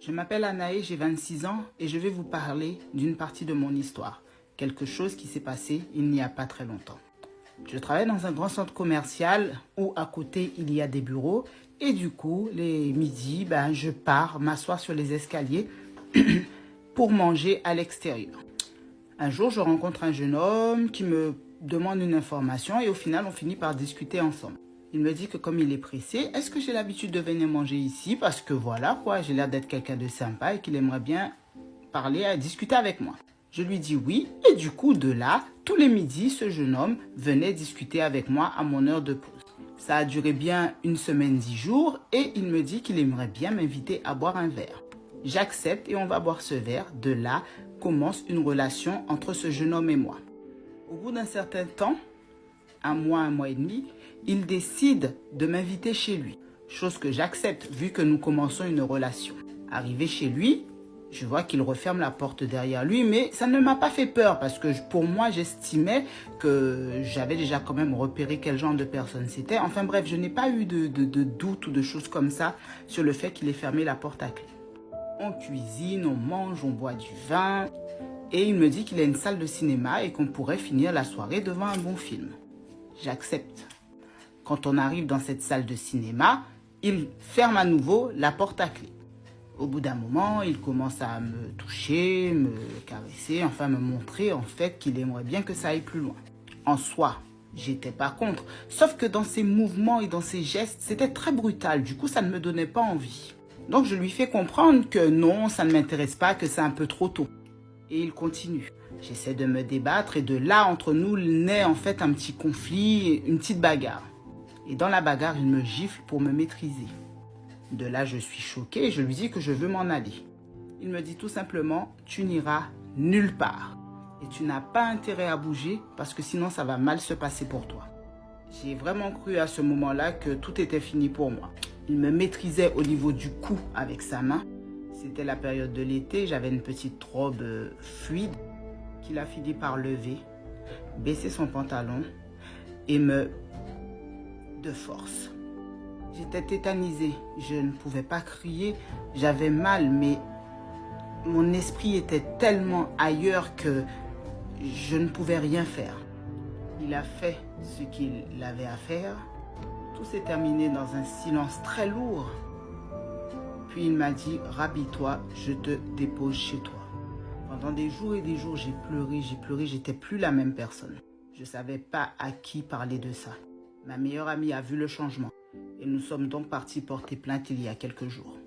Je m'appelle Anaé, j'ai 26 ans et je vais vous parler d'une partie de mon histoire. Quelque chose qui s'est passé il n'y a pas très longtemps. Je travaille dans un grand centre commercial où à côté il y a des bureaux et du coup les midis je pars m'asseoir sur les escaliers pour manger à l'extérieur. Un jour je rencontre un jeune homme qui me demande une information et au final on finit par discuter ensemble. Il me dit que comme il est pressé, est-ce que j'ai l'habitude de venir manger ici parce que voilà quoi, j'ai l'air d'être quelqu'un de sympa et qu'il aimerait bien parler, discuter avec moi. Je lui dis oui et du coup de là, tous les midis, ce jeune homme venait discuter avec moi à mon heure de pause. Ça a duré bien 1 semaine, 10 jours et il me dit qu'il aimerait bien m'inviter à boire un verre. J'accepte et on va boire ce verre. De là commence une relation entre ce jeune homme et moi. Au bout d'un certain temps, un mois et demi, il décide de m'inviter chez lui. Chose que j'accepte vu que nous commençons une relation. Arrivé chez lui, je vois qu'il referme la porte derrière lui, mais ça ne m'a pas fait peur parce que pour moi, j'estimais que j'avais déjà quand même repéré quel genre de personne c'était. Enfin bref, je n'ai pas eu de doute ou de choses comme ça sur le fait qu'il ait fermé la porte à clé. On cuisine, on mange, on boit du vin et il me dit qu'il a une salle de cinéma et qu'on pourrait finir la soirée devant un bon film. J'accepte. Quand on arrive dans cette salle de cinéma, il ferme à nouveau la porte à clé. Au bout d'un moment, il commence à me toucher, me caresser, enfin me montrer en fait qu'il aimerait bien que ça aille plus loin. En soi, j'étais pas contre, sauf que dans ses mouvements et dans ses gestes, c'était très brutal, du coup ça ne me donnait pas envie. Donc je lui fais comprendre que non, ça ne m'intéresse pas, que c'est un peu trop tôt. Et il continue. J'essaie de me débattre et de là, entre nous, naît en fait un petit conflit, une petite bagarre. Et dans la bagarre, il me gifle pour me maîtriser. De là, je suis choquée et je lui dis que je veux m'en aller. Il me dit tout simplement, tu n'iras nulle part. Et tu n'as pas intérêt à bouger parce que sinon ça va mal se passer pour toi. J'ai vraiment cru à ce moment-là que tout était fini pour moi. Il me maîtrisait au niveau du cou avec sa main. C'était la période de l'été, j'avais une petite robe fluide qu'il a fini par lever, baisser son pantalon et me... de force. J'étais tétanisée, je ne pouvais pas crier, j'avais mal, mais mon esprit était tellement ailleurs que je ne pouvais rien faire. Il a fait ce qu'il avait à faire. Tout s'est terminé dans un silence très lourd. Puis il m'a dit, rhabille-toi, je te dépose chez toi. Pendant des jours et des jours, j'ai pleuré, j'étais plus la même personne. Je ne savais pas à qui parler de ça. Ma meilleure amie a vu le changement et nous sommes donc partis porter plainte il y a quelques jours.